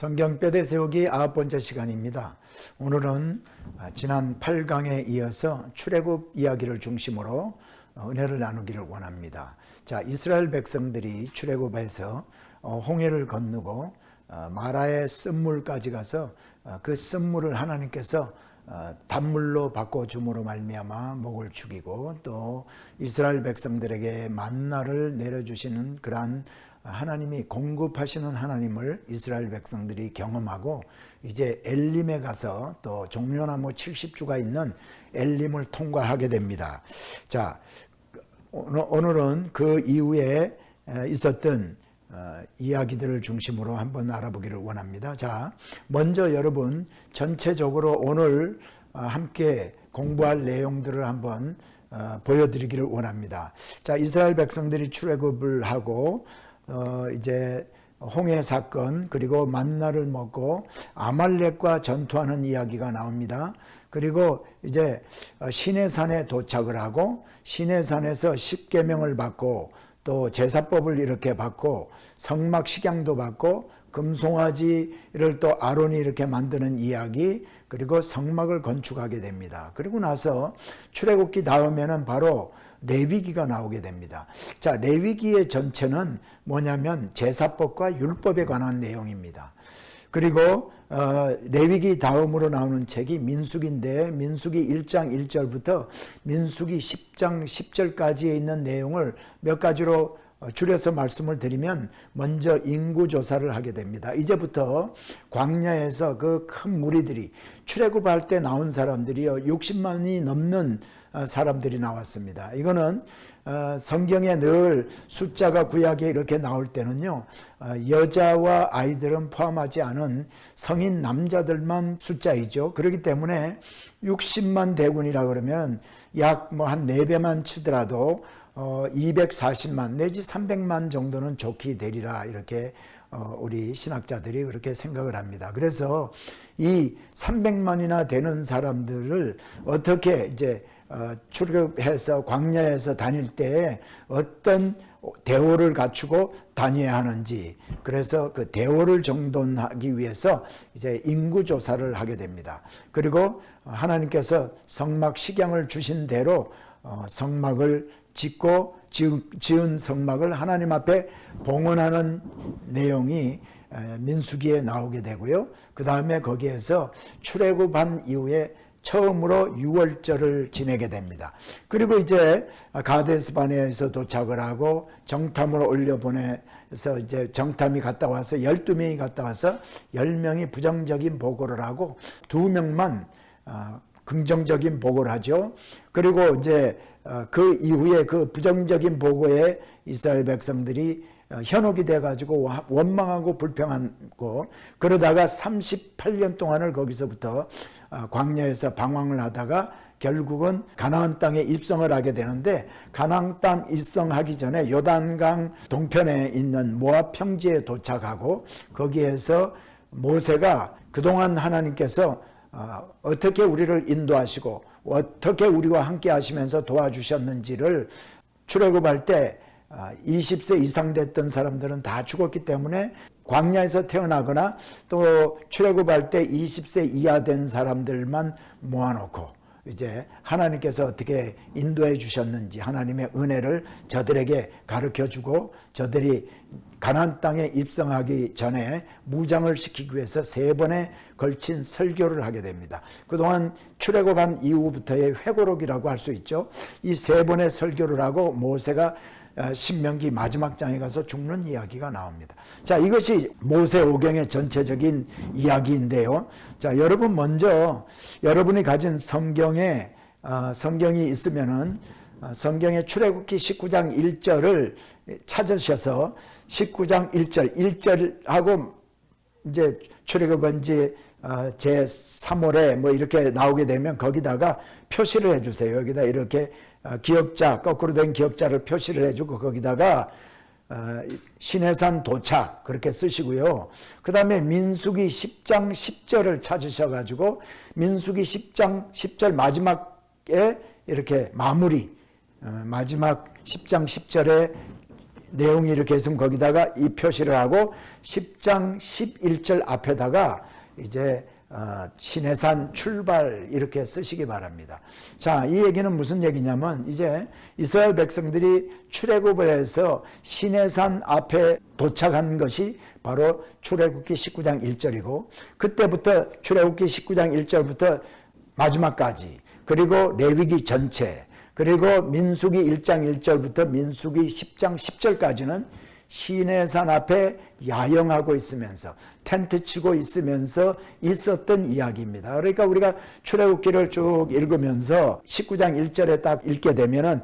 성경 뼈대 세우기 9번째 시간입니다. 오늘은 지난 8강에 이어서 출애굽 이야기를 중심으로 은혜를 나누기를 원합니다. 자, 이스라엘 백성들이 출애굽해서 홍해를 건너고 마라의 쓴물까지 가서 그 쓴물을 하나님께서 단물로 바꿔줌으로 말미암아 목을 죽이고 또 이스라엘 백성들에게 만나를 내려주시는 그러한 하나님이 공급하시는 하나님을 이스라엘 백성들이 경험하고 이제 엘림에 가서 또 종려나무 70주가 있는 엘림을 통과하게 됩니다. 자, 오늘은 그 이후에 있었던 이야기들을 중심으로 한번 알아보기를 원합니다. 자, 먼저 여러분 전체적으로 오늘 함께 공부할 내용들을 한번 보여드리기를 원합니다. 자, 이스라엘 백성들이 출애굽을 하고 이제 홍해 사건 그리고 만나를 먹고 아말렉과 전투하는 이야기가 나옵니다. 그리고 이제 시내산에 도착을 하고 시내산에서 십계명을 받고 또 제사법을 이렇게 받고 성막 식양도 받고 금송아지를 또 아론이 이렇게 만드는 이야기, 그리고 성막을 건축하게 됩니다. 그리고 나서 출애굽기 다음에는 바로 레위기가 나오게 됩니다. 자, 레위기의 전체는 뭐냐면 제사법과 율법에 관한 내용입니다. 그리고 레위기 다음으로 나오는 책이 민수기인데 민수기 1장 1절부터 민수기 10장 10절까지에 있는 내용을 몇 가지로 줄여서 말씀을 드리면, 먼저 인구조사를 하게 됩니다. 이제부터 광야에서 그 큰 무리들이 출애굽할 때 나온 사람들이요 60만이 넘는 사람들이 나왔습니다. 이거는 성경에 늘 숫자가 구약에 이렇게 나올 때는요 여자와 아이들은 포함하지 않은 성인 남자들만 숫자이죠. 그렇기 때문에 60만 대군이라 그러면 약 뭐 한 4배만 치더라도 240만 내지 300만 정도는 좋게 되리라, 이렇게 우리 신학자들이 그렇게 생각을 합니다. 그래서 이 300만이나 되는 사람들을 어떻게 이제 출애굽해서 광야에서 다닐 때 어떤 대오를 갖추고 다녀야 하는지, 그래서 그 대오를 정돈하기 위해서 이제 인구조사를 하게 됩니다. 그리고 하나님께서 성막 식양을 주신 대로 성막을 짓고 지은 성막을 하나님 앞에 봉헌하는 내용이 민수기에 나오게 되고요. 그 다음에 거기에서 출애굽한 이후에 처음으로 6월절을 지내게 됩니다. 그리고 이제 가데스바네에서 도착을 하고 정탐으로 올려보내서 이제 정탐이 갔다 와서 12명이 갔다 와서 10명이 부정적인 보고를 하고 2명만 긍정적인 보고를 하죠. 그리고 이제 그 이후에 그 부정적인 보고에 이스라엘 백성들이 현혹이 돼가지고 원망하고 불평하고 그러다가 38년 동안을 거기서부터 광야에서 방황을 하다가 결국은 가나안 땅에 입성을 하게 되는데, 가나안 땅 입성하기 전에 요단강 동편에 있는 모압 평지에 도착하고 거기에서 모세가 그동안 하나님께서 어떻게 우리를 인도하시고 어떻게 우리와 함께 하시면서 도와주셨는지를, 출애굽할 때 20세 이상 됐던 사람들은 다 죽었기 때문에 광야에서 태어나거나 또 출애굽할 때 20세 이하 된 사람들만 모아놓고 이제 하나님께서 어떻게 인도해 주셨는지 하나님의 은혜를 저들에게 가르쳐주고, 저들이 가나안 땅에 입성하기 전에 무장을 시키기 위해서 3번에 걸친 설교를 하게 됩니다. 그동안 출애굽한 이후부터의 회고록이라고 할 수 있죠. 이 3번의 설교를 하고 모세가 신명기 마지막 장에 가서 죽는 이야기가 나옵니다. 자, 이것이 모세오경의 전체적인 이야기인데요. 자, 여러분 먼저 여러분이 가진 성경이 있으면은 성경의 출애굽기 19장 1절을 찾으셔서 19장 1절하고 이제 출애굽한 지 제 3월에 뭐 이렇게 나오게 되면 거기다가 표시를 해주세요. 여기다 이렇게 기역자, 거꾸로 된 기역자를 표시를 해주고 거기다가 시내산 도착 그렇게 쓰시고요. 그 다음에 민수기 10장 10절을 찾으셔가지고 민수기 10장 10절 마지막에 이렇게 마무리, 마지막 10장 10절에 내용이 이렇게 있으면 거기다가 이 표시를 하고 10장 11절 앞에다가 이제 시내산 출발 이렇게 쓰시기 바랍니다. 자, 이 얘기는 무슨 얘기냐면 이제 이스라엘 백성들이 출애굽을 해서 시내산 앞에 도착한 것이 바로 출애굽기 19장 1절이고 그때부터 출애굽기 19장 1절부터 마지막까지 그리고 레위기 전체 그리고 민수기 1장 1절부터 민수기 10장 10절까지는 시내산 앞에 야영하고 있으면서 텐트 치고 있으면서 있었던 이야기입니다. 그러니까 우리가 출애굽기를 쭉 읽으면서 19장 1절에 딱 읽게 되면은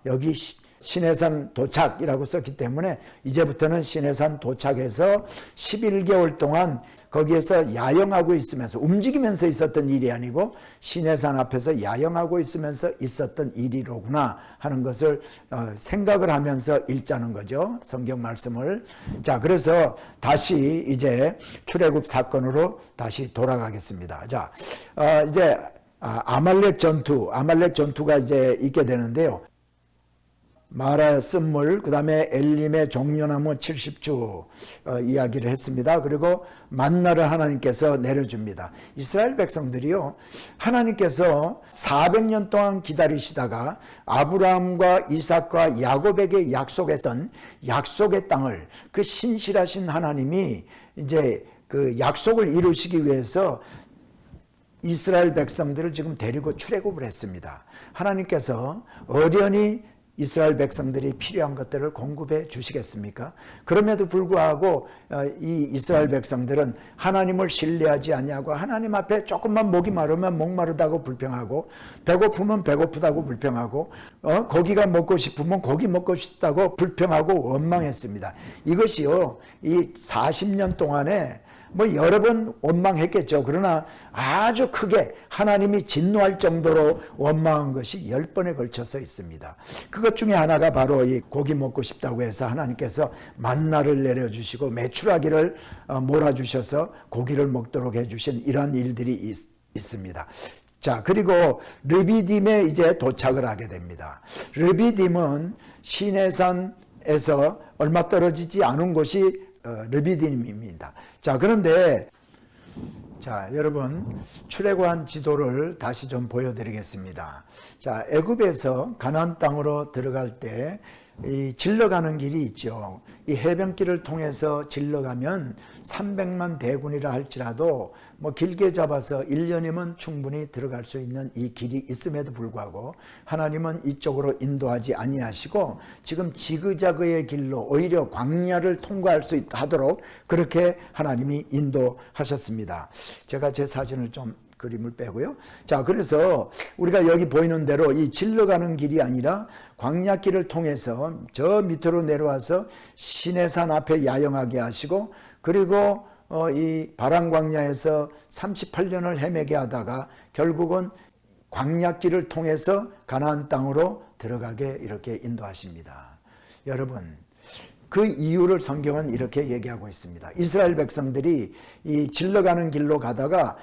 여기 시내산 도착이라고 썼기 때문에 이제부터는 시내산 도착해서 11개월 동안 거기에서 야영하고 있으면서 움직이면서 있었던 일이 아니고 시내산 앞에서 야영하고 있으면서 있었던 일이로구나 하는 것을 생각을 하면서 읽자는 거죠. 성경 말씀을. 자, 그래서 다시 이제 출애굽 사건으로 다시 돌아가겠습니다. 자, 이제 아말렉 전투가 이제 있게 되는데요. 마라 쓴물, 그 다음에 엘림의 종려나무 70주 이야기를 했습니다. 그리고 만나를 하나님께서 내려줍니다. 이스라엘 백성들이요, 하나님께서 400년 동안 기다리시다가 아브라함과 이삭과 야곱에게 약속했던 약속의 땅을 그 신실하신 하나님이 이제 그 약속을 이루시기 위해서 이스라엘 백성들을 지금 데리고 출애굽을 했습니다. 하나님께서 어련히 이스라엘 백성들이 필요한 것들을 공급해 주시겠습니까? 그럼에도 불구하고 이 이스라엘 백성들은 하나님을 신뢰하지 아니하고 하나님 앞에 조금만 목이 마르면 목마르다고 불평하고 배고프면 배고프다고 불평하고 고기가 먹고 싶으면 고기 먹고 싶다고 불평하고 원망했습니다. 이것이요, 이 40년 동안에 뭐 여러 번 원망했겠죠. 그러나 아주 크게 하나님이 진노할 정도로 원망한 것이 10번에 걸쳐서 있습니다. 그것 중에 하나가 바로 이 고기 먹고 싶다고 해서 하나님께서 만나를 내려주시고 메추라기를 몰아주셔서 고기를 먹도록 해주신 이러한 일들이 있습니다. 자, 그리고 르비딤에 이제 도착을 하게 됩니다. 르비딤은 시내산에서 얼마 떨어지지 않은 곳이 르비딤입니다. 자, 그런데 자, 여러분 출애굽한 지도를 다시 좀 보여드리겠습니다. 자, 애굽에서 가나안 땅으로 들어갈 때 이 질러가는 길이 있죠. 이 해변길을 통해서 질러가면 300만 대군이라 할지라도 뭐 길게 잡아서 1년이면 충분히 들어갈 수 있는 이 길이 있음에도 불구하고 하나님은 이쪽으로 인도하지 아니하시고 지금 지그자그의 길로 오히려 광야를 통과할 수 하도록 그렇게 하나님이 인도하셨습니다. 제가 제 사진을 좀 그림을 빼고요. 자, 그래서 우리가 여기 보이는 대로 이 질러가는 길이 아니라 광야길을 통해서 저 밑으로 내려와서 시내산 앞에 야영하게 하시고 그리고 이 바람광야에서 38년을 헤매게 하다가 결국은 광야길을 통해서 가나안 땅으로 들어가게 이렇게 인도하십니다. 여러분, 그 이유를 성경은 이렇게 얘기하고 있습니다. 이스라엘 백성들이 이 질러가는 길로 가다가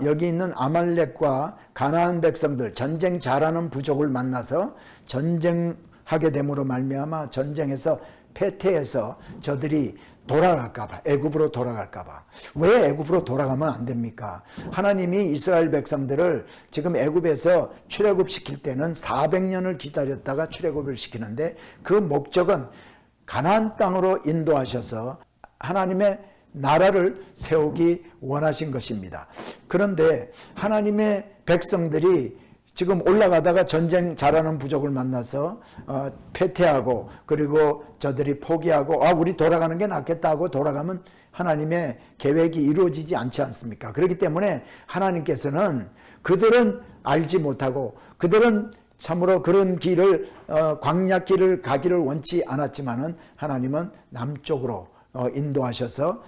여기 있는 아말렉과 가나안 백성들, 전쟁 잘하는 부족을 만나서 전쟁하게 됨으로 말미암아 전쟁에서 패퇴해서 저들이 돌아갈까봐, 애굽으로 돌아갈까봐. 왜 애굽으로 돌아가면 안 됩니까? 하나님이 이스라엘 백성들을 지금 애굽에서 출애굽시킬 때는 400년을 기다렸다가 출애굽을 시키는데 그 목적은 가나안 땅으로 인도하셔서 하나님의 나라를 세우기 원하신 것입니다. 그런데 하나님의 백성들이 지금 올라가다가 전쟁 잘하는 부족을 만나서 패퇴하고 그리고 저들이 포기하고 우리 돌아가는 게 낫겠다 하고 돌아가면 하나님의 계획이 이루어지지 않지 않습니까? 그렇기 때문에 하나님께서는 그들은 알지 못하고 그들은 참으로 그런 길을 광야길을 가기를 원치 않았지만은 하나님은 남쪽으로 인도하셔서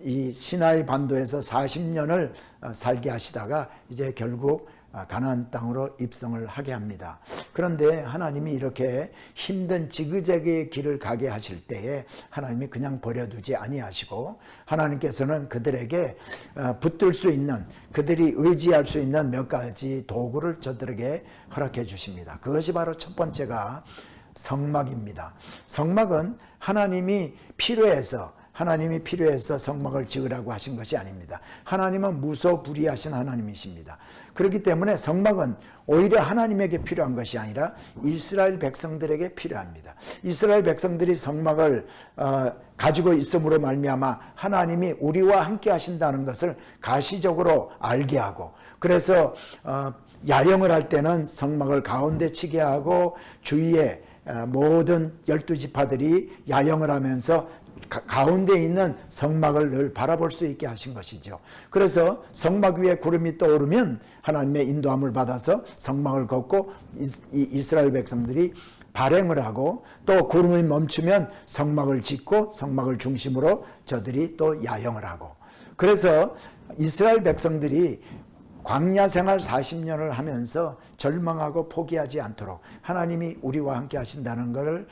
이 시나이 반도에서 40년을 살게 하시다가 이제 결국 가나안 땅으로 입성을 하게 합니다. 그런데 하나님이 이렇게 힘든 지그재그의 길을 가게 하실 때에 하나님이 그냥 버려두지 아니하시고 하나님께서는 그들에게 붙들 수 있는, 그들이 의지할 수 있는 몇 가지 도구를 저들에게 허락해 주십니다. 그것이 바로 첫 번째가 성막입니다. 성막은 하나님이 필요해서 성막을 지으라고 하신 것이 아닙니다. 하나님은 무소불위하신 하나님이십니다. 그렇기 때문에 성막은 오히려 하나님에게 필요한 것이 아니라 이스라엘 백성들에게 필요합니다. 이스라엘 백성들이 성막을 가지고 있음으로 말미암아 하나님이 우리와 함께 하신다는 것을 가시적으로 알게 하고, 그래서 야영을 할 때는 성막을 가운데 치게 하고 주위에 모든 12지파들이 야영을 하면서 가운데 있는 성막을 늘 바라볼 수 있게 하신 것이죠. 그래서 성막 위에 구름이 떠오르면 하나님의 인도함을 받아서 성막을 걷고 이스라엘 백성들이 발행을 하고, 또 구름이 멈추면 성막을 짓고 성막을 중심으로 저들이 또 야영을 하고, 그래서 이스라엘 백성들이 광야 생활 40년을 하면서 절망하고 포기하지 않도록 하나님이 우리와 함께 하신다는 것을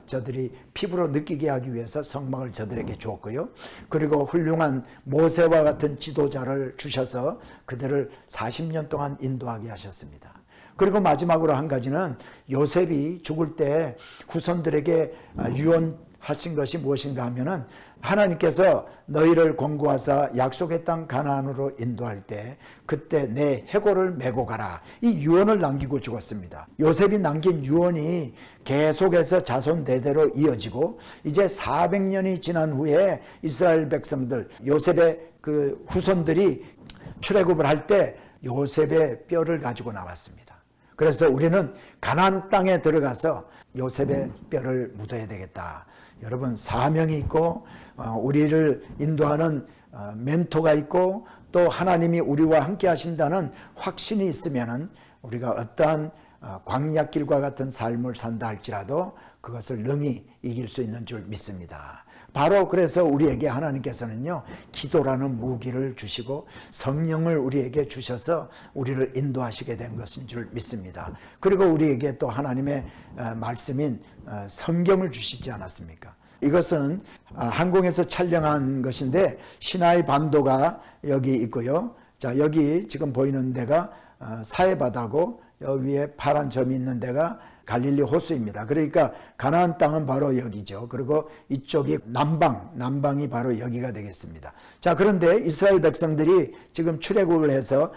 저들이 피부로 느끼게 하기 위해서 성막을 저들에게 주었고요. 그리고 훌륭한 모세와 같은 지도자를 주셔서 그들을 40년 동안 인도하게 하셨습니다. 그리고 마지막으로 한 가지는 요셉이 죽을 때 후손들에게 유언하신 것이 무엇인가 하면은, 하나님께서 너희를 권고하사 약속의 땅 가나안으로 인도할 때 그때 내 해골을 메고 가라, 이 유언을 남기고 죽었습니다. 요셉이 남긴 유언이 계속해서 자손 대대로 이어지고, 이제 400년이 지난 후에 이스라엘 백성들, 요셉의 그 후손들이 출애굽을 할 때 요셉의 뼈를 가지고 나왔습니다. 그래서 우리는 가나안 땅에 들어가서 요셉의 뼈를 묻어야 되겠다. 여러분, 사명이 있고 우리를 인도하는 멘토가 있고, 또 하나님이 우리와 함께 하신다는 확신이 있으면은 우리가 어떠한 광야길과 같은 삶을 산다 할지라도 그것을 능히 이길 수 있는 줄 믿습니다. 바로 그래서 우리에게 하나님께서는요, 기도라는 무기를 주시고 성령을 우리에게 주셔서 우리를 인도하시게 된 것인 줄 믿습니다. 그리고 우리에게 또 하나님의 말씀인 성경을 주시지 않았습니까? 이것은 항공에서 촬영한 것인데, 시나이 반도가 여기 있고요. 자, 여기 지금 보이는 데가 사해바다고, 여기 위에 파란 점이 있는 데가 갈릴리 호수입니다. 그러니까 가나안 땅은 바로 여기죠. 그리고 이쪽이 남방이 바로 여기가 되겠습니다. 자, 그런데 이스라엘 백성들이 지금 출애굽을 해서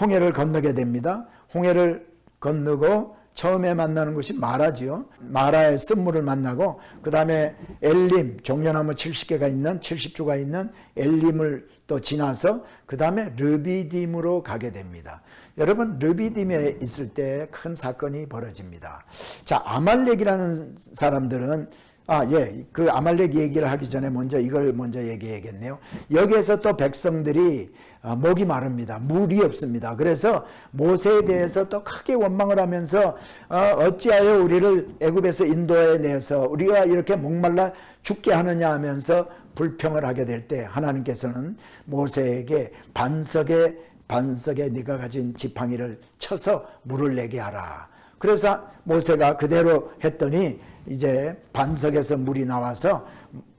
홍해를 건너게 됩니다. 홍해를 건너고 처음에 만나는 곳이 마라지요. 마라의 쓴물을 만나고, 그 다음에 엘림, 종려나무 70개가 있는 70주가 있는 엘림을 또 지나서 그 다음에 르비딤으로 가게 됩니다. 여러분, 르비딤에 있을 때 큰 사건이 벌어집니다. 자, 아말렉이라는 사람들은 그 아말렉 얘기를 하기 전에 이걸 먼저 얘기해야겠네요. 여기에서 또 백성들이 목이 마릅니다. 물이 없습니다. 그래서 모세에 대해서 또 크게 원망을 하면서 어찌하여 우리를 애굽에서 인도해 내서 우리가 이렇게 목말라 죽게 하느냐 하면서 불평을 하게 될 때, 하나님께서는 모세에게 반석에 네가 가진 지팡이를 쳐서 물을 내게 하라. 그래서 모세가 그대로 했더니 이제 반석에서 물이 나와서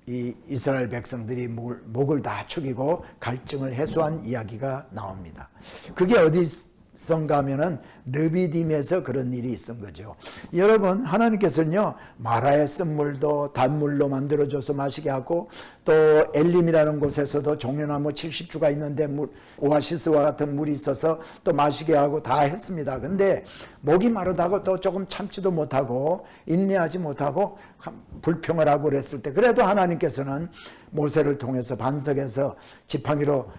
이 이스라엘 백성들이 목을 다 축이고 갈증을 해소한 이야기가 나옵니다. 그게 어디선가 하면은 르비딤에서 그런 일이 있은 거죠. 여러분, 하나님께서는요, 마라의 쓴물도 단물로 만들어줘서 마시게 하고, 또 엘림이라는 곳에서도 종려나무 70주가 있는데 오아시스와 같은 물이 있어서 또 마시게 하고 다 했습니다. 근데 목이 마르다고 또 조금 참지도 못하고 인내하지 못하고 불평을 하고 그랬을 때, 그래도 하나님께서는 모세를 통해서 반석에서 지팡이로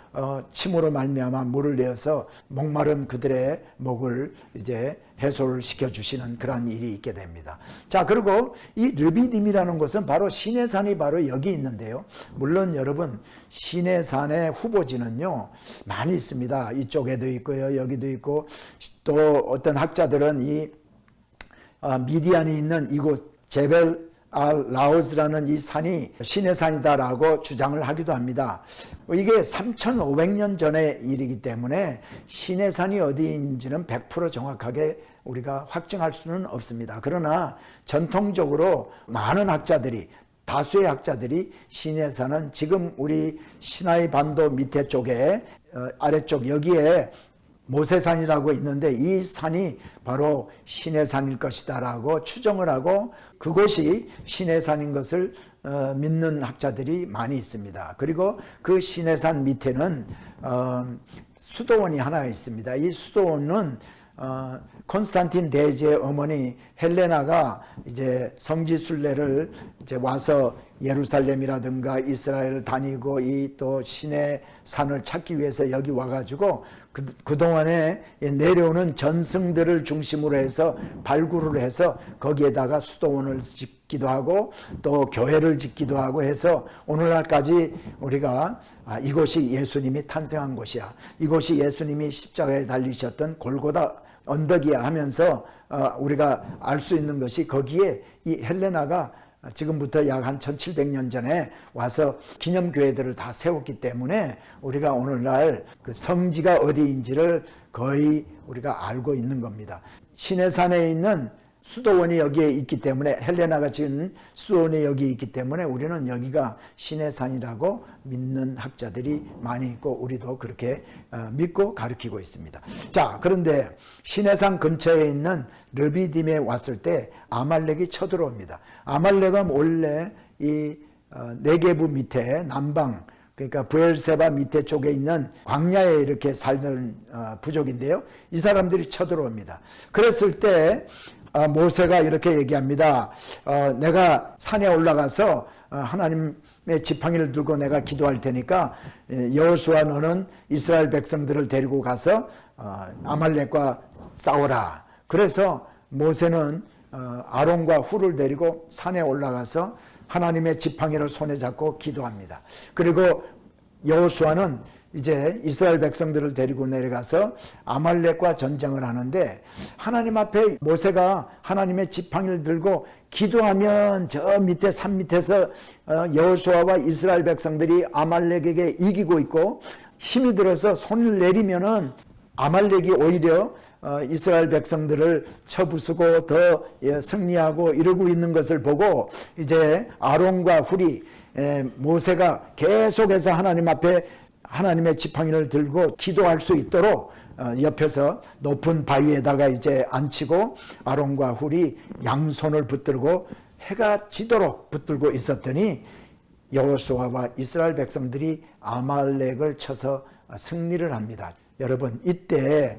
침으로 말미암아 물을 내어서 목마른 그들의 목을 이제 해소를 시켜주시는 그러한 일이 있게 됩니다. 자, 그리고 이 르비딤이라는 곳은 바로 시내산이 바로 여기 있는데요. 물론 여러분, 시내산의 후보지는요 많이 있습니다. 이쪽에도 있고요, 여기도 있고, 또 어떤 학자들은 이 미디안에 있는 이곳 제벨 라오즈라는 이 산이 시내산이다라고 주장을 하기도 합니다. 이게 3,500년 전의 일이기 때문에 시내산이 어디인지는 100% 정확하게 우리가 확증할 수는 없습니다. 그러나 전통적으로 많은 학자들이, 다수의 학자들이 시내산은 지금 우리 시나이 반도 밑에 쪽에 아래쪽 여기에 모세산이라고 있는데 이 산이 바로 신의 산일 것이다라고 추정을 하고 그곳이 신의 산인 것을 믿는 학자들이 많이 있습니다. 그리고 그 신의 산 밑에는 수도원이 하나 있습니다. 이 수도원은 콘스탄틴 대제의 어머니 헬레나가 이제 성지 순례를 이제 와서 예루살렘이라든가 이스라엘을 다니고 이 또 신의 산을 찾기 위해서 여기 와가지고 그동안에 내려오는 전승들을 중심으로 해서 발굴을 해서 거기에다가 수도원을 짓기도 하고 또 교회를 짓기도 하고 해서 오늘날까지 우리가 이곳이 예수님이 탄생한 곳이야, 이곳이 예수님이 십자가에 달리셨던 골고다 언덕이야 하면서 우리가 알 수 있는 것이 거기에 이 헬레나가 지금부터 약 한 1700년 전에 와서 기념교회들을 다 세웠기 때문에 우리가 오늘날 그 성지가 어디인지를 거의 우리가 알고 있는 겁니다. 시내산에 있는 수도원이 여기에 있기 때문에 헬레나가 지은 수도원이 여기 있기 때문에 우리는 여기가 신의 산이라고 믿는 학자들이 많이 있고 우리도 그렇게 믿고 가르치고 있습니다. 자, 그런데 신의 산 근처에 있는 르비딤에 왔을 때 아말렉이 쳐들어옵니다. 아말렉은 원래 이 네게부 밑에 남방, 그러니까 브엘세바 밑에 쪽에 있는 광야에 이렇게 살던 부족인데요. 이 사람들이 쳐들어옵니다. 그랬을 때 모세가 이렇게 얘기합니다. 내가 산에 올라가서 하나님의 지팡이를 들고 내가 기도할 테니까 여호수아 너는 이스라엘 백성들을 데리고 가서 아말렉과 싸워라. 그래서 모세는 아론과 훌을 데리고 산에 올라가서 하나님의 지팡이를 손에 잡고 기도합니다. 그리고 여호수아는 이제 이스라엘 백성들을 데리고 내려가서 아말렉과 전쟁을 하는데 하나님 앞에 모세가 하나님의 지팡이를 들고 기도하면 저 밑에 산 밑에서 여호수아와 이스라엘 백성들이 아말렉에게 이기고 있고 힘이 들어서 손을 내리면은 아말렉이 오히려 이스라엘 백성들을 쳐부수고 더 승리하고 이러고 있는 것을 보고 이제 아론과 훌이 모세가 계속해서 하나님 앞에 하나님의 지팡이를 들고 기도할 수 있도록 옆에서 높은 바위에다가 이제 앉히고 아론과 훌이 양손을 붙들고 해가 지도록 붙들고 있었더니 여호수아와 이스라엘 백성들이 아말렉을 쳐서 승리를 합니다. 여러분 이때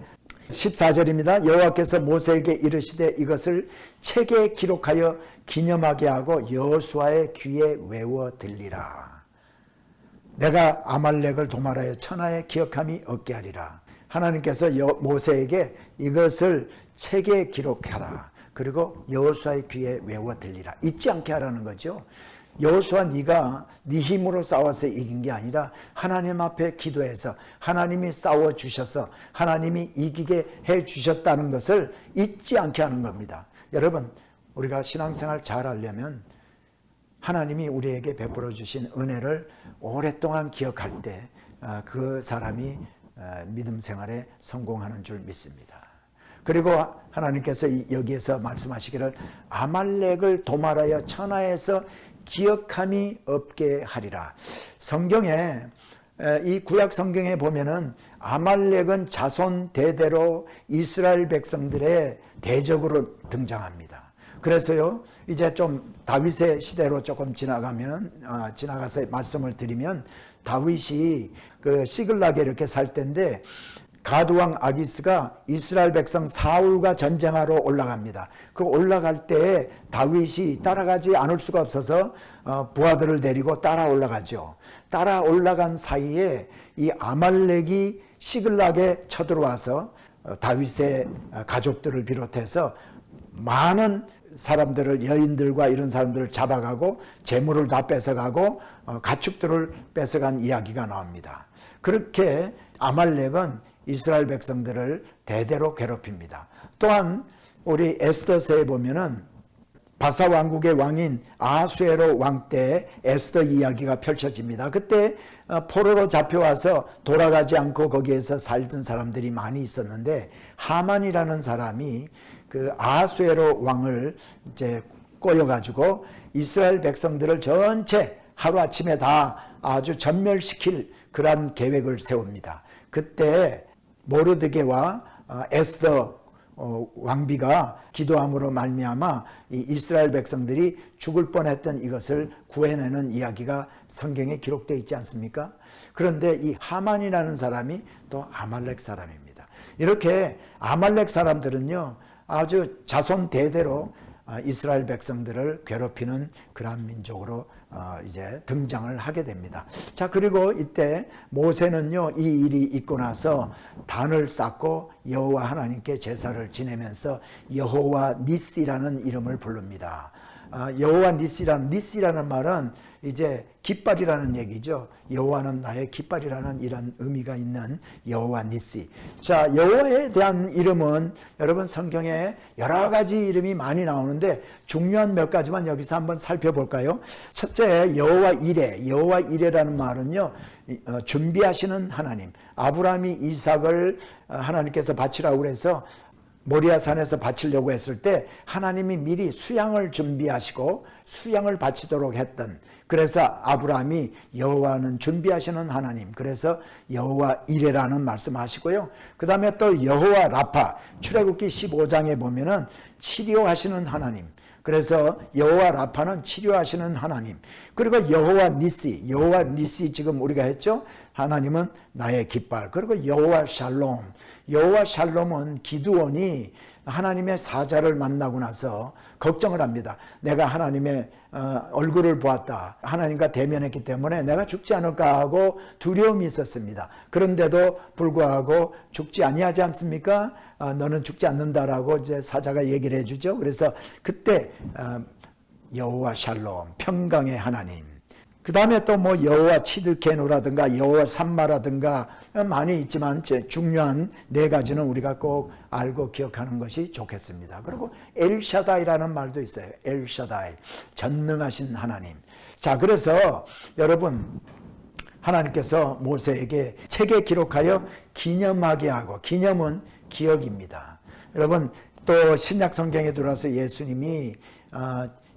14절입니다. 여호와께서 모세에게 이르시되 이것을 책에 기록하여 기념하게 하고 여호수아의 귀에 외워 들리라. 내가 아말렉을 도말하여 천하에 기억함이 없게 하리라. 하나님께서 모세에게 이것을 책에 기록하라. 그리고 여호수아의 귀에 외워 들리라. 잊지 않게 하라는 거죠. 여호수아 네가 네 힘으로 싸워서 이긴 게 아니라 하나님 앞에 기도해서 하나님이 싸워주셔서 하나님이 이기게 해주셨다는 것을 잊지 않게 하는 겁니다. 여러분 우리가 신앙생활 잘 하려면 하나님이 우리에게 베풀어 주신 은혜를 오랫동안 기억할 때 그 사람이 믿음 생활에 성공하는 줄 믿습니다. 그리고 하나님께서 여기에서 말씀하시기를 아말렉을 도말하여 천하에서 기억함이 없게 하리라. 성경에 이 구약 성경에 보면은 아말렉은 자손 대대로 이스라엘 백성들의 대적으로 등장합니다. 그래서요 이제 좀 다윗의 시대로 조금 지나가서 말씀을 드리면 다윗이 그 시글락에 이렇게 살 때인데 가드왕 아기스가 이스라엘 백성 사울과 전쟁하러 올라갑니다. 그 올라갈 때 다윗이 따라가지 않을 수가 없어서 부하들을 데리고 따라 올라가죠. 따라 올라간 사이에 이 아말렉이 시글락에 쳐들어와서 다윗의 가족들을 비롯해서 많은 사람들을 여인들과 이런 사람들을 잡아가고 재물을 다 뺏어가고 가축들을 뺏어간 이야기가 나옵니다. 그렇게 아말렉은 이스라엘 백성들을 대대로 괴롭힙니다. 또한 우리 에스더서에 보면은 바사 왕국의 왕인 아하수에로 왕 때 에스더 이야기가 펼쳐집니다. 그때 포로로 잡혀와서 돌아가지 않고 거기에서 살던 사람들이 많이 있었는데 하만이라는 사람이 그 아하수에로 왕을 이제 꼬여가지고 이스라엘 백성들을 전체 하루아침에 다 아주 전멸시킬 그런 계획을 세웁니다. 그때 모르드게와 에스더 왕비가 기도함으로 말미암아 이 이스라엘 백성들이 죽을 뻔했던 이것을 구해내는 이야기가 성경에 기록되어 있지 않습니까? 그런데 이 하만이라는 사람이 또 아말렉 사람입니다. 이렇게 아말렉 사람들은요, 아주 자손 대대로 이스라엘 백성들을 괴롭히는 그러한 민족으로 이제 등장을 하게 됩니다. 자, 그리고 이때 모세는요, 이 일이 있고 나서 단을 쌓고 여호와 하나님께 제사를 지내면서 여호와 니시라는 이름을 부릅니다. 여호와 니시라는 말은 이제 깃발이라는 얘기죠. 여호와는 나의 깃발이라는 이런 의미가 있는 여호와 니시. 자, 여호와에 대한 이름은 여러분 성경에 여러 가지 이름이 많이 나오는데 중요한 몇 가지만 여기서 한번 살펴볼까요? 첫째, 여호와 이레. 여호와 이레라는 말은요, 준비하시는 하나님. 아브라함이 이삭을 하나님께서 바치라고 그래서 모리아 산에서 바치려고 했을 때 하나님이 미리 수양을 준비하시고 수양을 바치도록 했던, 그래서 아브라함이 여호와는 준비하시는 하나님, 그래서 여호와 이레라는 말씀하시고요. 그 다음에 또 여호와 라파, 출애굽기 15장에 보면은 치료하시는 하나님, 그래서 여호와 라파는 치료하시는 하나님. 그리고 여호와 니시 지금 우리가 했죠. 하나님은 나의 깃발. 그리고 여호와 샬롬은 기드온이 하나님의 사자를 만나고 나서 걱정을 합니다. 내가 하나님의 얼굴을 보았다. 하나님과 대면했기 때문에 내가 죽지 않을까 하고 두려움이 있었습니다. 그런데도 불구하고 죽지 아니하지 않습니까? 너는 죽지 않는다라고 이제 사자가 얘기를 해주죠. 그래서 그때 여호와 샬롬, 평강의 하나님. 그 다음에 또 뭐 여호와 치드케노라든가 여호와 삼마라든가 많이 있지만 중요한 네 가지는 우리가 꼭 알고 기억하는 것이 좋겠습니다. 그리고 엘샤다이라는 말도 있어요. 엘샤다이, 전능하신 하나님. 자, 그래서 여러분 하나님께서 모세에게 책에 기록하여 기념하게 하고, 기념은 기억입니다. 여러분 또 신약 성경에 들어와서 예수님이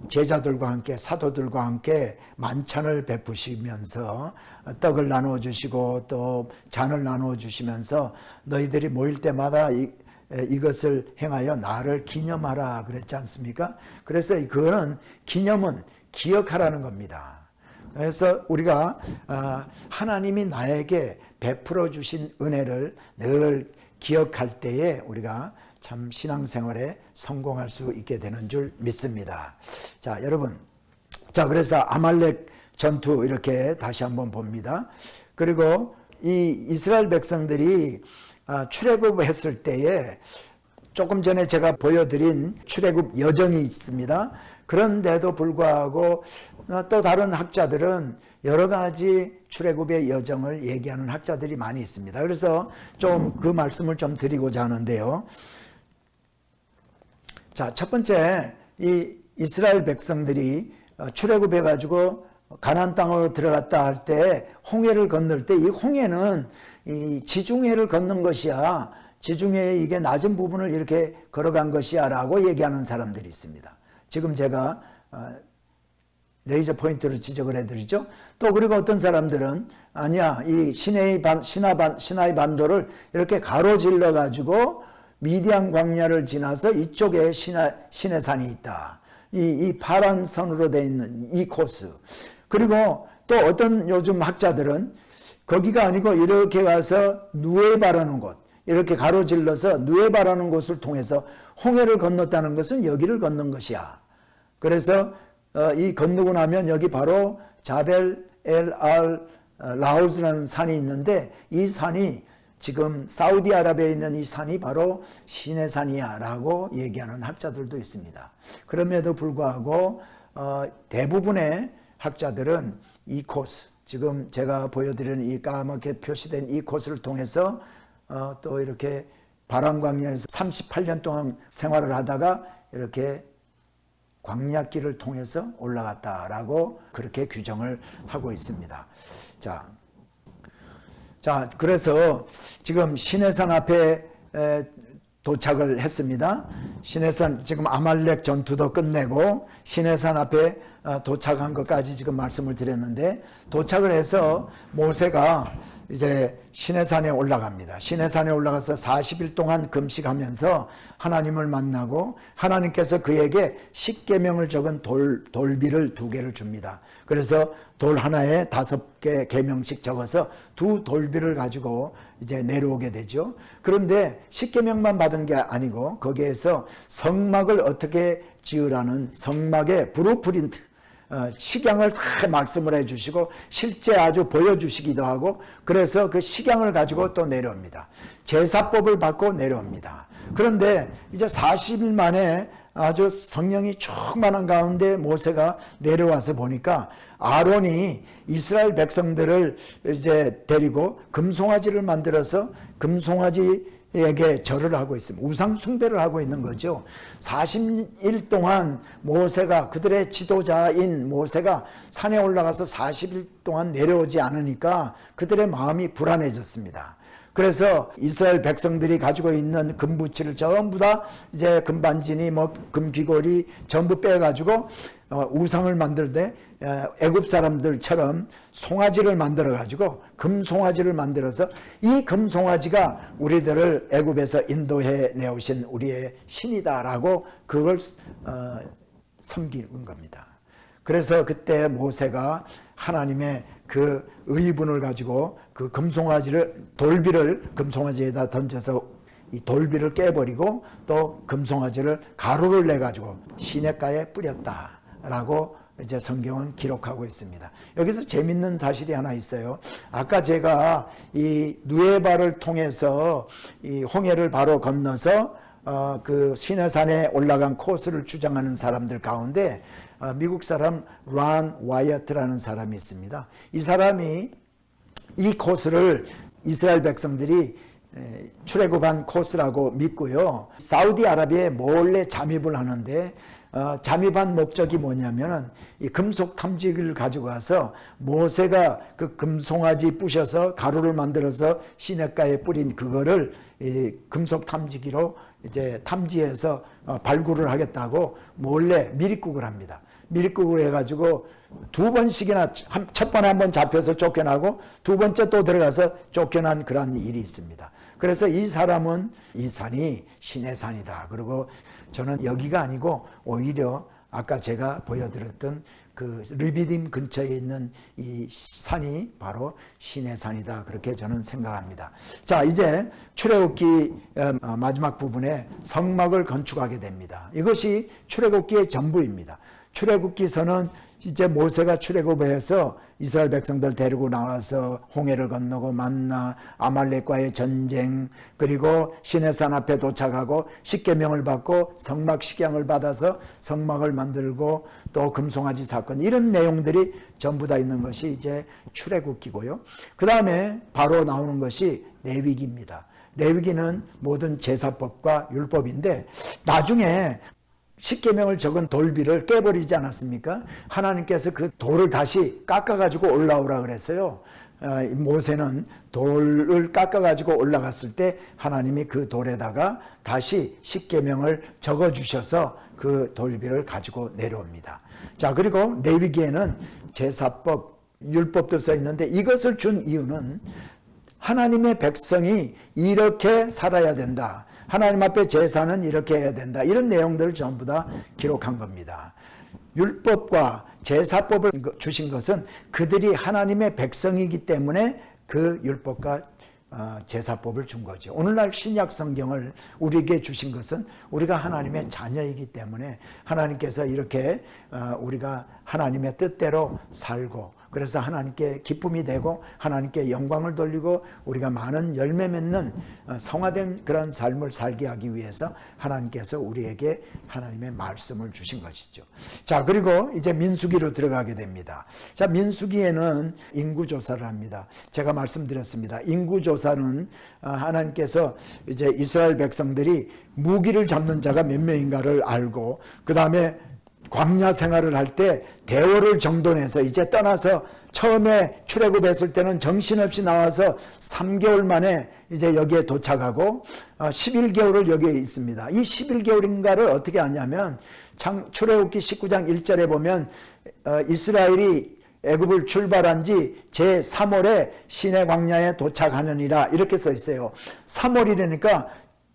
제자들과 함께 사도들과 함께 만찬을 베푸시면서 떡을 나누어 주시고 또 잔을 나누어 주시면서 너희들이 모일 때마다 이것을 행하여 나를 기념하라 그랬지 않습니까? 그래서 그거는 기념은 기억하라는 겁니다. 그래서 우리가 하나님이 나에게 베풀어 주신 은혜를 늘 기억할 때에 우리가 참 신앙생활에 성공할 수 있게 되는 줄 믿습니다. 자, 여러분. 자, 그래서 아말렉 전투 이렇게 다시 한번 봅니다. 그리고 이 이스라엘 백성들이 출애굽했을 때에 조금 전에 제가 보여드린 출애굽 여정이 있습니다. 그런데도 불구하고 또 다른 학자들은 여러 가지 출애굽의 여정을 얘기하는 학자들이 많이 있습니다. 그래서 좀 그 말씀을 좀 드리고자 하는데요. 자, 첫 번째, 이 이스라엘 백성들이 출애굽해 가지고 가나안 땅으로 들어갔다 할 때 홍해를 건널 때 이 홍해는 이 지중해를 걷는 것이야. 지중해의 이게 낮은 부분을 이렇게 걸어간 것이야 라고 얘기하는 사람들이 있습니다. 지금 제가 레이저 포인트로 지적을 해드리죠. 또 그리고 어떤 사람들은 아니야, 이 시나이 반도를 이렇게 가로질러 가지고 미디안 광야를 지나서 이쪽에 시내산이 있다. 이 파란 선으로 되어 있는 이 코스. 그리고 또 어떤 요즘 학자들은 거기가 아니고 이렇게 가서 누에바라는 곳, 이렇게 가로질러서 누에바라는 곳을 통해서 홍해를 건넜다는 것은 여기를 건넌 것이야. 그래서 이 건너고 나면 여기 바로 자벨 엘 라우즈라는 산이 있는데 이 산이 지금 사우디아라비아에 있는 이 산이 바로 시내산이야 라고 얘기하는 학자들도 있습니다. 그럼에도 불구하고 대부분의 학자들은 이 코스, 지금 제가 보여드리는 이 까맣게 표시된 이 코스를 통해서 또 이렇게 바람광야에서 38년 동안 생활을 하다가 이렇게 광야길을 통해서 올라갔다라고 그렇게 규정을 하고 있습니다. 자, 그래서 지금 시내산 앞에 도착을 했습니다. 시내산, 지금 아말렉 전투도 끝내고 시내산 앞에 도착한 것까지 지금 말씀을 드렸는데, 도착을 해서 모세가 이제 시내산에 올라갑니다. 시내산에 올라가서 40일 동안 금식하면서 하나님을 만나고 하나님께서 그에게 십계명을 적은 돌비를 2개를 줍니다. 그래서 돌 하나에 5개 계명씩 적어서 2 돌비를 가지고 이제 내려오게 되죠. 그런데 십계명만 받은 게 아니고 거기에서 성막을 어떻게 지으라는 성막의 브루프린트, 식양을 다 말씀을 해주시고 실제 아주 보여주시기도 하고, 그래서 그 식양을 가지고 또 내려옵니다. 제사법을 받고 내려옵니다. 그런데 이제 40일 만에 아주 성령이 충만한 가운데 모세가 내려와서 보니까 아론이 이스라엘 백성들을 이제 데리고 금송아지를 만들어서 금송아지에게 절을 하고 있습니다. 우상 숭배를 하고 있는 거죠. 40일 동안 모세가, 그들의 지도자인 모세가 산에 올라가서 40일 동안 내려오지 않으니까 그들의 마음이 불안해졌습니다. 그래서 이스라엘 백성들이 가지고 있는 금부치를 전부 다 이제 금반지니 뭐 금귀걸이 전부 빼가지고 우상을 만들 때 애굽 사람들처럼 송아지를 만들어 가지고 금송아지를 만들어서 이 금송아지가 우리들을 애굽에서 인도해 내오신 우리의 신이다라고 그걸 섬기는 겁니다. 그래서 그때 모세가 하나님의 그 의분을 가지고 그 돌비를 금송아지에다 던져서 이 돌비를 깨버리고 또 금송아지를 가루를 내 가지고 시냇가에 뿌렸다라고 이제 성경은 기록하고 있습니다. 여기서 재밌는 사실이 하나 있어요. 아까 제가 이 누에바를 통해서 이 홍해를 바로 건너서 그 시내산에 올라간 코스를 주장하는 사람들 가운데 미국 사람 란 와이어트라는 사람이 있습니다. 이 사람이 이 코스를 이스라엘 백성들이 출애굽한 코스라고 믿고요. 사우디아라비아에 몰래 잠입을 하는데 잠입한 목적이 뭐냐면은 이 금속 탐지기를 가지고 가서 모세가 그 금송아지 부셔서 가루를 만들어서 시냇가에 뿌린 그거를 이 금속 탐지기로 이제 탐지해서 발굴을 하겠다고 몰래 미리국을 합니다. 미리국을 해가지고 2번씩이나 첫 번에 한번 잡혀서 쫓겨나고 2번째 또 들어가서 쫓겨난 그런 일이 있습니다. 그래서 이 사람은 이 산이 신의 산이다. 그리고 저는 여기가 아니고 오히려 아까 제가 보여드렸던 그 르비딤 근처에 있는 이 산이 바로 신의 산이다. 그렇게 저는 생각합니다. 자, 이제 출애굽기 마지막 부분에 성막을 건축하게 됩니다. 이것이 출애굽기의 전부입니다. 출애굽기서는 이제 모세가 출애굽해서 이스라엘 백성들 데리고 나와서 홍해를 건너고 만나 아말렉과의 전쟁, 그리고 시내산 앞에 도착하고 십계명을 받고 성막 식양을 받아서 성막을 만들고 또 금송아지 사건, 이런 내용들이 전부 다 있는 것이 이제 출애굽기고요. 그 다음에 바로 나오는 것이 레위기입니다. 레위기는 모든 제사법과 율법인데 나중에 십계명을 적은 돌비를 깨버리지 않았습니까? 하나님께서 그 돌을 다시 깎아가지고 올라오라 그랬어요. 모세는 돌을 깎아가지고 올라갔을 때 하나님이 그 돌에다가 다시 십계명을 적어주셔서 그 돌비를 가지고 내려옵니다. 자, 그리고 레위기에는 제사법, 율법도 써 있는데 이것을 준 이유는 하나님의 백성이 이렇게 살아야 된다. 하나님 앞에 제사는 이렇게 해야 된다. 이런 내용들을 전부 다 기록한 겁니다. 율법과 제사법을 주신 것은 그들이 하나님의 백성이기 때문에 그 율법과 제사법을 준 거죠. 오늘날 신약 성경을 우리에게 주신 것은 우리가 하나님의 자녀이기 때문에 하나님께서 이렇게 우리가 하나님의 뜻대로 살고, 그래서 하나님께 기쁨이 되고 하나님께 영광을 돌리고 우리가 많은 열매 맺는 성화된 그런 삶을 살게 하기 위해서 하나님께서 우리에게 하나님의 말씀을 주신 것이죠. 자, 그리고 이제 민수기로 들어가게 됩니다. 자, 민수기에는 인구조사를 합니다. 제가 말씀드렸습니다. 인구조사는 하나님께서 이제 이스라엘 백성들이 무기를 잡는 자가 몇 명인가를 알고, 그 다음에 광야 생활을 할 때 대오를 정돈해서 이제 떠나서 처음에 출애굽했을 때는 정신없이 나와서 3개월 만에 이제 여기에 도착하고 11개월을 여기에 있습니다. 이 11개월인가를 어떻게 아냐면 출애굽기 19장 1절에 보면 이스라엘이 애굽을 출발한 지 제3월에 시내 광야에 도착하느니라 이렇게 써 있어요. 3월이라니까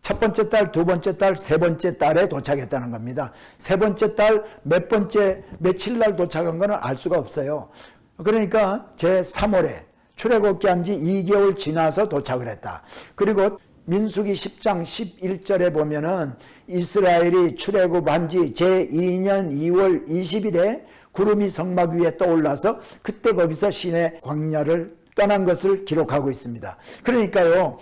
첫 번째 달, 두 번째 달, 세 번째 달에 도착했다는 겁니다. 세 번째 달 몇 번째 며칠 날 도착한 거는 알 수가 없어요. 그러니까 제3월에 출애굽기 한 지 2개월 지나서 도착을 했다. 그리고 민수기 10장 11절에 보면은 이스라엘이 출애굽한 지 제2년 2월 20일에 구름이 성막 위에 떠올라서 그때 거기서 시내 광야를 떠난 것을 기록하고 있습니다. 그러니까요,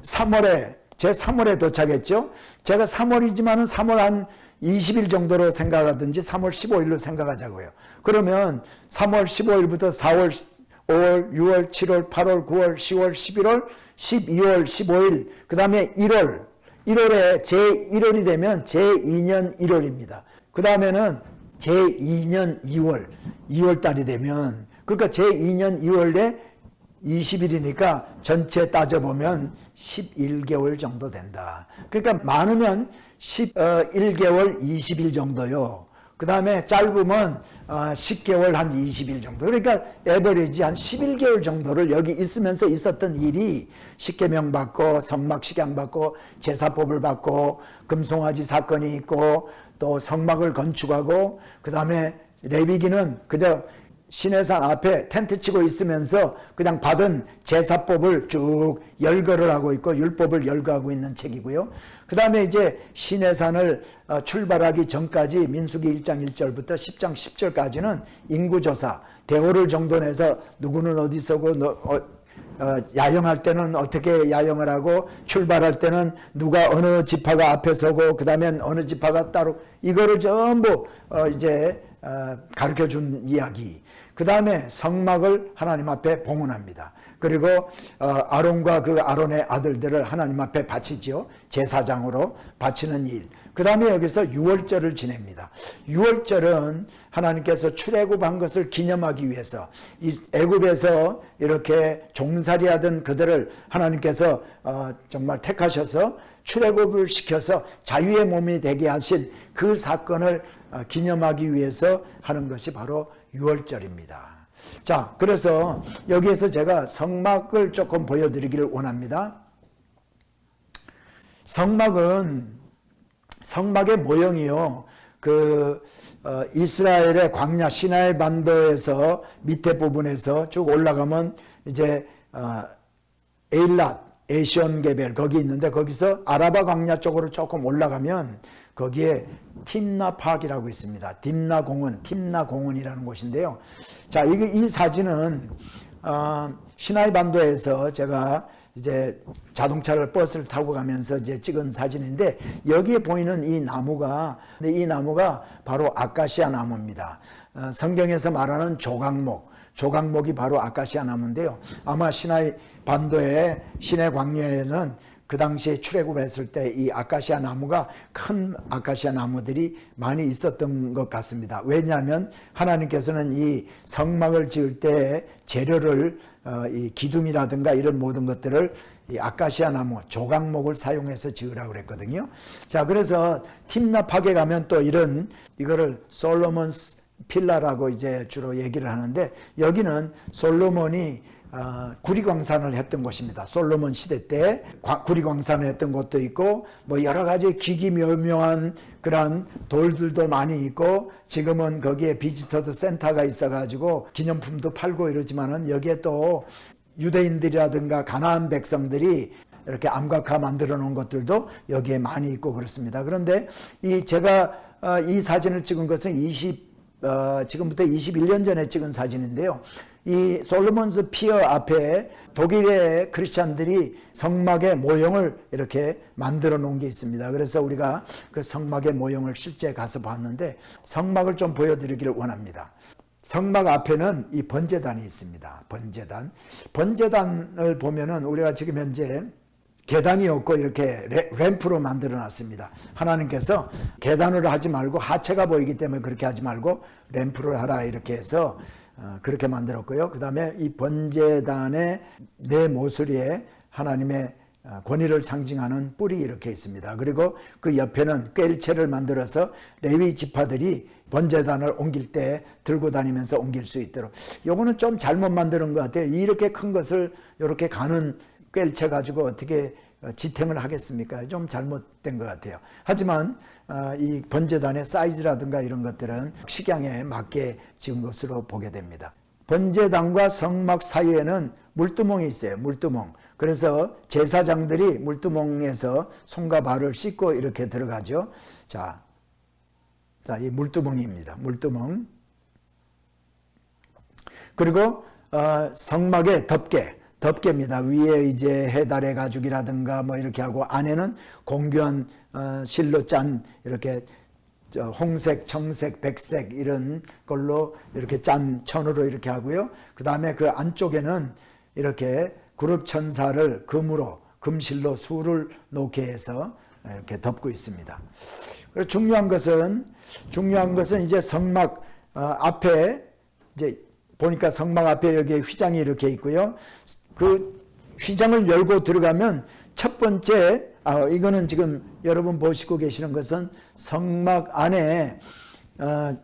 3월에 제3월에 도착했죠. 제가 3월이지만은 3월 한 20일 정도로 생각하든지 3월 15일로 생각하자고요. 그러면 3월 15일부터 4월, 5월, 6월, 7월, 8월, 9월, 10월, 11월, 12월, 15일, 그 다음에 1월, 1월에 제1월이 되면 제2년 1월입니다. 그 다음에는 제2년 2월, 2월 달이 되면, 그러니까 제2년 2월에 20일이니까 전체 따져보면 11개월 정도 된다. 그러니까 많으면 11개월 20일 정도요. 그 다음에 짧으면 10개월 한 20일 정도. 그러니까 에버리지 한 11개월 정도를 여기 있으면서 있었던 일이 십계명 받고 성막 식양 받고 제사법을 받고 금송아지 사건이 있고 또 성막을 건축하고 그 다음에 레위기는 그저 시내산 앞에 텐트 치고 있으면서 그냥 받은 제사법을 쭉 열거를 하고 있고 율법을 열거하고 있는 책이고요. 그 다음에 이제 시내산을 출발하기 전까지 민수기 1장 1절부터 10장 10절까지는 인구조사, 대오를 정돈해서 누구는 어디 서고 야영할 때는 어떻게 야영을 하고 출발할 때는 누가 어느 지파가 앞에 서고 그 다음에 어느 지파가 따로 이거를 전부 이제 가르쳐 준 이야기. 그 다음에 성막을 하나님 앞에 봉헌합니다. 그리고 아론과 그 아론의 아들들을 하나님 앞에 바치지요. 제사장으로 바치는 일. 그 다음에 여기서 유월절을 지냅니다. 유월절은 하나님께서 출애굽한 것을 기념하기 위해서 이 애굽에서 이렇게 종살이하던 그들을 하나님께서 정말 택하셔서 출애굽을 시켜서 자유의 몸이 되게 하신 그 사건을 기념하기 위해서 하는 것이 바로 유월절입니다. 자, 그래서 여기에서 제가 성막을 조금 보여드리기를 원합니다. 성막의 모형이요. 이스라엘의 광야 시나이 반도에서 밑에 부분에서 쭉 올라가면 이제 에일랏, 에시온게벨 거기 있는데 거기서 아라바 광야 쪽으로 조금 올라가면 거기에 팀나팍이라고 있습니다. 팀나공원이라는 곳인데요. 자, 이 사진은 시나이 반도에서 제가 이제 자동차를 버스를 타고 가면서 이제 찍은 사진인데 여기에 보이는 이 나무가 바로 아카시아 나무입니다. 성경에서 말하는 조각목이 바로 아카시아 나무인데요. 아마 시나이 반도의 시내 광야에는 그 당시에 출애굽했을 때 이 아카시아 나무가 큰 아카시아 나무들이 많이 있었던 것 같습니다. 왜냐하면 하나님께서는 이 성막을 지을 때 재료를 이 기둥이라든가 이런 모든 것들을 이 아카시아 나무, 조각목을 사용해서 지으라고 그랬거든요. 자, 그래서 팀나팍에 가면 또 이거를 솔로몬스 필라라고 이제 주로 얘기를 하는데 여기는 솔로몬이 구리광산을 했던 곳입니다. 솔로몬 시대 때 구리광산을 했던 곳도 있고 뭐 여러 가지 기기묘묘한 그런 돌들도 많이 있고 지금은 거기에 비지터드 센터가 있어가지고 기념품도 팔고 이러지만은 여기에 또 유대인들이라든가 가나안 백성들이 이렇게 암각화 만들어 놓은 것들도 여기에 많이 있고 그렇습니다. 그런데 제가 이 사진을 찍은 것은 지금부터 21년 전에 찍은 사진인데요. 이 솔로몬스 피어 앞에 독일의 크리스찬들이 성막의 모형을 이렇게 만들어 놓은 게 있습니다. 그래서 우리가 그 성막의 모형을 실제 가서 봤는데 성막을 좀 보여드리기를 원합니다. 성막 앞에는 이 번제단이 있습니다. 번제단을 보면은 우리가 지금 현재 계단이 없고 이렇게 램프로 만들어 놨습니다. 하나님께서 계단으로 하지 말고 하체가 보이기 때문에 그렇게 하지 말고 램프를 하라 이렇게 해서 그렇게 만들었고요. 그 다음에 이 번제단의 네 모서리에 하나님의 권위를 상징하는 뿔이 이렇게 있습니다. 그리고 그 옆에는 꿰일체를 만들어서 레위 지파들이 번제단을 옮길 때 들고 다니면서 옮길 수 있도록. 요거는 좀 잘못 만드는 것 같아요. 이렇게 큰 것을 이렇게 가는 꿰일체 가지고 어떻게 지탱을 하겠습니까? 좀 잘못된 것 같아요. 하지만 이 번제단의 사이즈라든가 이런 것들은 식양에 맞게 지은 것으로 보게 됩니다. 번제단과 성막 사이에는 물두멍이 있어요. 물두멍. 그래서 제사장들이 물두멍에서 손과 발을 씻고 이렇게 들어가죠. 자, 이 물두멍입니다. 물두멍. 그리고 성막의 덮개입니다. 위에 이제 해달의 가죽이라든가 뭐 이렇게 하고, 안에는 공규한 실로 짠 이렇게 홍색, 청색, 백색 이런 걸로 이렇게 짠 천으로 이렇게 하고요. 그 다음에 그 안쪽에는 이렇게 그룹 천사를 금실로 수를 놓게 해서 이렇게 덮고 있습니다. 그리고 중요한 것은 이제 성막 앞에 이제 보니까 성막 앞에 여기 휘장이 이렇게 있고요. 그 휘장을 열고 들어가면 첫 번째, 이거는 지금 여러분 보시고 계시는 것은 성막 안에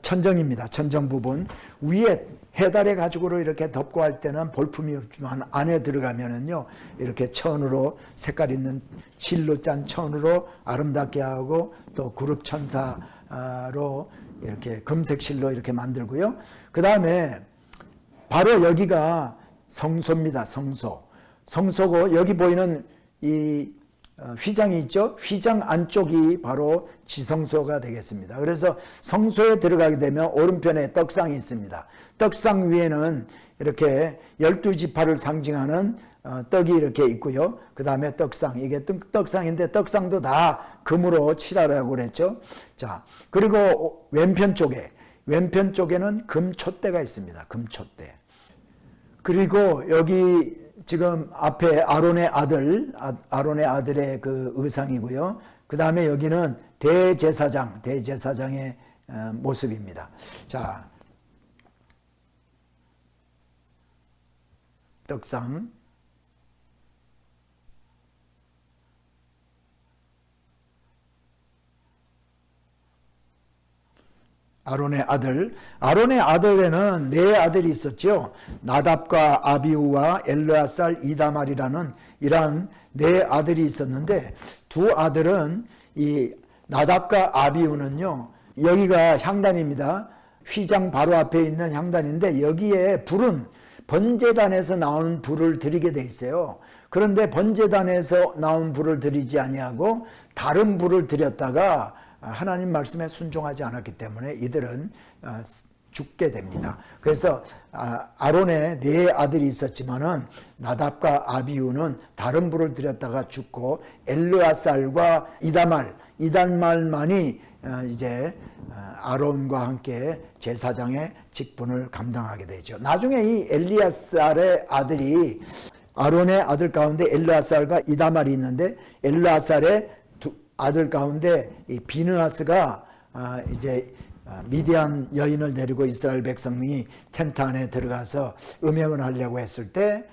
천정입니다. 천정 부분 위에 해달의 가죽으로 이렇게 덮고 할 때는 볼품이 없지만 안에 들어가면은요 이렇게 천으로 색깔 있는 실로 짠 천으로 아름답게 하고 또 그룹 천사로 이렇게 금색 실로 이렇게 만들고요. 그 다음에 바로 여기가 성소입니다. 성소고 여기 보이는 이 휘장이 있죠. 휘장 안쪽이 바로 지성소가 되겠습니다. 그래서 성소에 들어가게 되면 오른편에 떡상이 있습니다. 떡상 위에는 이렇게 12지파를 상징하는 떡이 이렇게 있고요. 그 다음에 떡상, 이게 떡상인데 떡상도 다 금으로 칠하라고 그랬죠. 자, 그리고 왼편 쪽에는 금촛대가 있습니다. 금촛대. 그리고 여기 지금 앞에 아론의 아들의 그 의상이고요. 그 다음에 여기는 대제사장의 모습입니다. 자, 떡상. 아론의 아들에는 네 아들이 있었죠. 나답과 아비후와 엘르아살, 이다말이라는 이러한 네 아들이 있었는데, 두 아들은 이 나답과 아비후는요, 여기가 향단입니다. 휘장 바로 앞에 있는 향단인데 여기에 불은 번제단에서 나온 불을 드리게 돼 있어요. 그런데 번제단에서 나온 불을 드리지 아니하고 다른 불을 드렸다가 하나님 말씀에 순종하지 않았기 때문에 이들은 죽게 됩니다. 그래서 아론의 네 아들이 있었지만은 나답과 아비후는 다른 불을 드렸다가 죽고, 엘르아살과 이달말만이 이제 아론과 함께 제사장의 직분을 감당하게 되죠. 나중에 이 엘리아살의 아들이, 아론의 아들 가운데 엘르아살과 이다말이 있는데, 엘르아살의 아들 가운데 이 비느하스가 이제 미디안 여인을 데리고 이스라엘 백성이 텐트 안에 들어가서 음행을 하려고 했을 때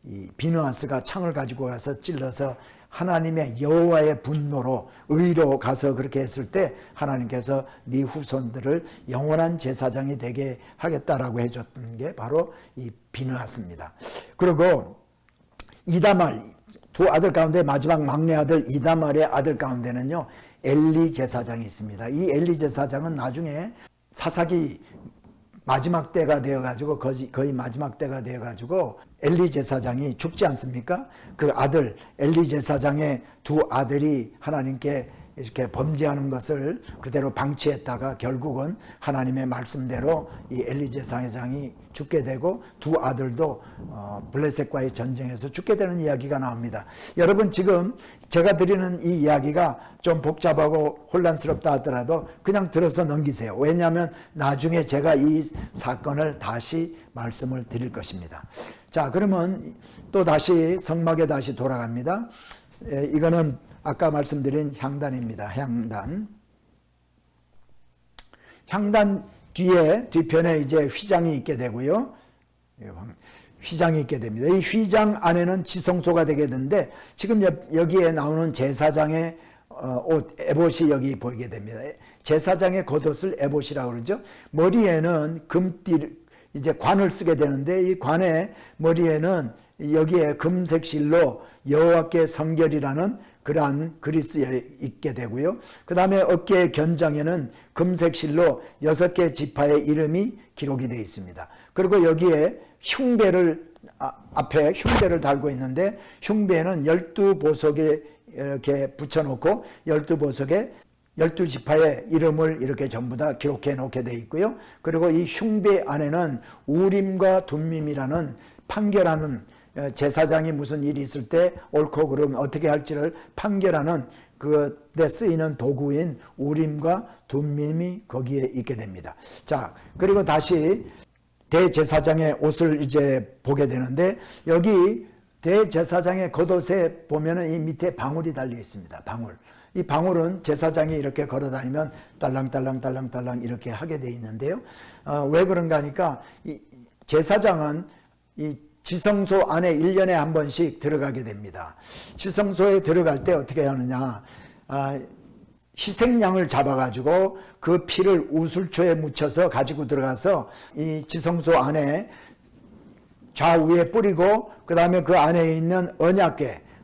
이 비느하스가 창을 가지고 가서 찔러서 하나님의 여호와의 분노로 의로 가서 그렇게 했을 때 하나님께서 네 후손들을 영원한 제사장이 되게 하겠다라고 해줬던 게 바로 이 비느하스입니다. 그리고 이다말, 두 아들 가운데 마지막 막내 아들 이다말의 아들 가운데는요 엘리 제사장이 있습니다. 이 엘리 제사장은 나중에 사사기 마지막 때가 되어가지고, 거의 마지막 때가 되어가지고 엘리 제사장이 죽지 않습니까? 그 아들 엘리 제사장의 두 아들이 하나님께 이렇게 범죄하는 것을 그대로 방치했다가 결국은 하나님의 말씀대로 이 엘리 제사장이 죽게 되고 두 아들도 블레셋과의 전쟁에서 죽게 되는 이야기가 나옵니다. 여러분, 지금 제가 드리는 이 이야기가 좀 복잡하고 혼란스럽다 하더라도 그냥 들어서 넘기세요. 왜냐하면 나중에 제가 이 사건을 다시 말씀을 드릴 것입니다. 자, 그러면 또 다시 성막에 다시 돌아갑니다. 이거는 아까 말씀드린 향단입니다. 향단 뒤편에 이제 휘장이 있게 되고요. 휘장이 있게 됩니다. 이 휘장 안에는 지성소가 되게 되는데 지금 여기에 나오는 제사장의 옷, 에봇이 여기 보이게 됩니다. 제사장의 겉옷을 에봇이라고 그러죠. 머리에는 금띠, 이제 관을 쓰게 되는데 이 관의 머리에는 여기에 금색 실로 여호와께 성결이라는 그러한 글이 쓰여 있게 되고요. 그 다음에 어깨의 견장에는 금색 실로 6개 지파의 이름이 기록이 되어 있습니다. 그리고 여기에 흉배를 앞에 흉배를 달고 있는데 흉배는 12보석에 이렇게 붙여놓고 12보석에 12지파의 이름을 이렇게 전부 다 기록해 놓게 되어 있고요. 그리고 이 흉배 안에는 우림과 둠밈이라는 판결하는, 제사장이 무슨 일이 있을 때 옳고 그름 어떻게 할지를 판결하는 그때 쓰이는 도구인 우림과 둠밈이 거기에 있게 됩니다. 자, 그리고 다시 대제사장의 옷을 이제 보게 되는데 여기 대제사장의 겉옷에 보면은 이 밑에 방울이 달려 있습니다. 방울. 이 방울은 제사장이 이렇게 걸어 다니면 딸랑딸랑딸랑딸랑 이렇게 하게 돼 있는데요. 왜 그런가 하니까 이 제사장은 이 지성소 안에 1년에 한 번씩 들어가게 됩니다. 지성소에 들어갈 때 어떻게 하느냐. 희생양을 잡아가지고 그 피를 우슬초에 묻혀서 가지고 들어가서 이 지성소 안에 좌우에 뿌리고 그 다음에 그 안에 있는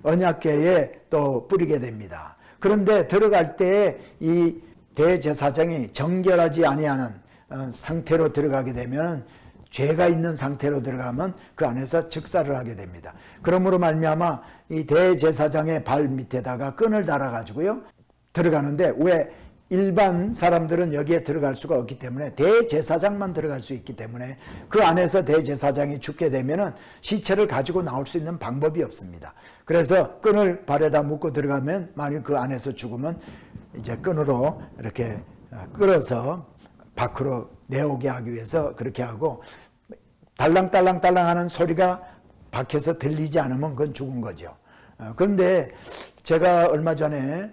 언약궤에 또 뿌리게 됩니다. 그런데 들어갈 때 이 대제사장이 정결하지 아니하는 상태로 들어가게 되면, 죄가 있는 상태로 들어가면 그 안에서 즉사를 하게 됩니다. 그러므로 말미암아 이 대제사장의 발 밑에다가 끈을 달아 가지고요 들어가는데, 왜 일반 사람들은 여기에 들어갈 수가 없기 때문에 대제사장만 들어갈 수 있기 때문에 그 안에서 대제사장이 죽게 되면은 시체를 가지고 나올 수 있는 방법이 없습니다. 그래서 끈을 발에다 묶고 들어가면 만일 그 안에서 죽으면 이제 끈으로 이렇게 끌어서 밖으로 내오게 하기 위해서 그렇게 하고, 달랑달랑달랑 하는 소리가 밖에서 들리지 않으면 그건 죽은 거죠. 그런데 제가 얼마 전에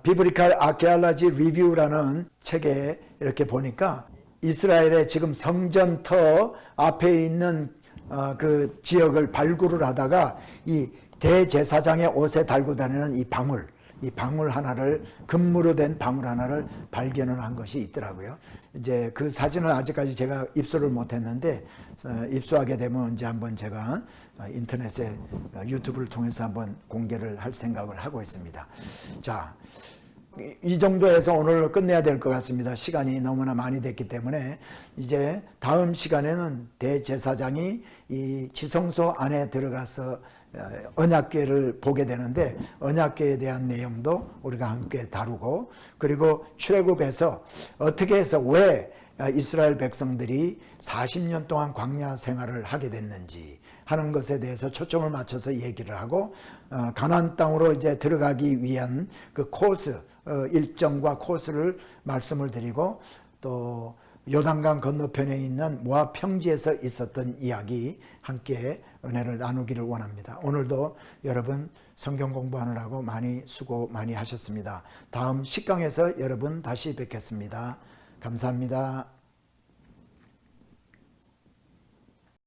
비브리칼 아케알라지 리뷰라는 책에 이렇게 보니까 이스라엘의 지금 성전터 앞에 있는 그 지역을 발굴을 하다가 이 대제사장의 옷에 달고 다니는 이 방울 하나를, 금무로 된 방울 하나를 발견을 한 것이 있더라고요. 이제 그 사진을 아직까지 제가 입수를 못했는데 입수하게 되면 언제 한번 제가 인터넷에 유튜브를 통해서 한번 공개를 할 생각을 하고 있습니다. 자, 이 정도에서 오늘 끝내야 될 것 같습니다. 시간이 너무나 많이 됐기 때문에 이제 다음 시간에는 대제사장이 이 지성소 안에 들어가서 언약궤를 보게 되는데, 언약궤에 대한 내용도 우리가 함께 다루고, 그리고 출애굽에서 어떻게 해서 왜 이스라엘 백성들이 40년 동안 광야 생활을 하게 됐는지 하는 것에 대해서 초점을 맞춰서 얘기를 하고, 가나안 땅으로 이제 들어가기 위한 그 코스, 일정과 코스를 말씀을 드리고, 또 요단강 건너편에 있는 모압 평지에서 있었던 이야기 함께 은혜를 나누기를 원합니다. 오늘도 여러분 성경 공부하느라고 많이 수고 많이 하셨습니다. 다음 10강에서 여러분 다시 뵙겠습니다. 감사합니다.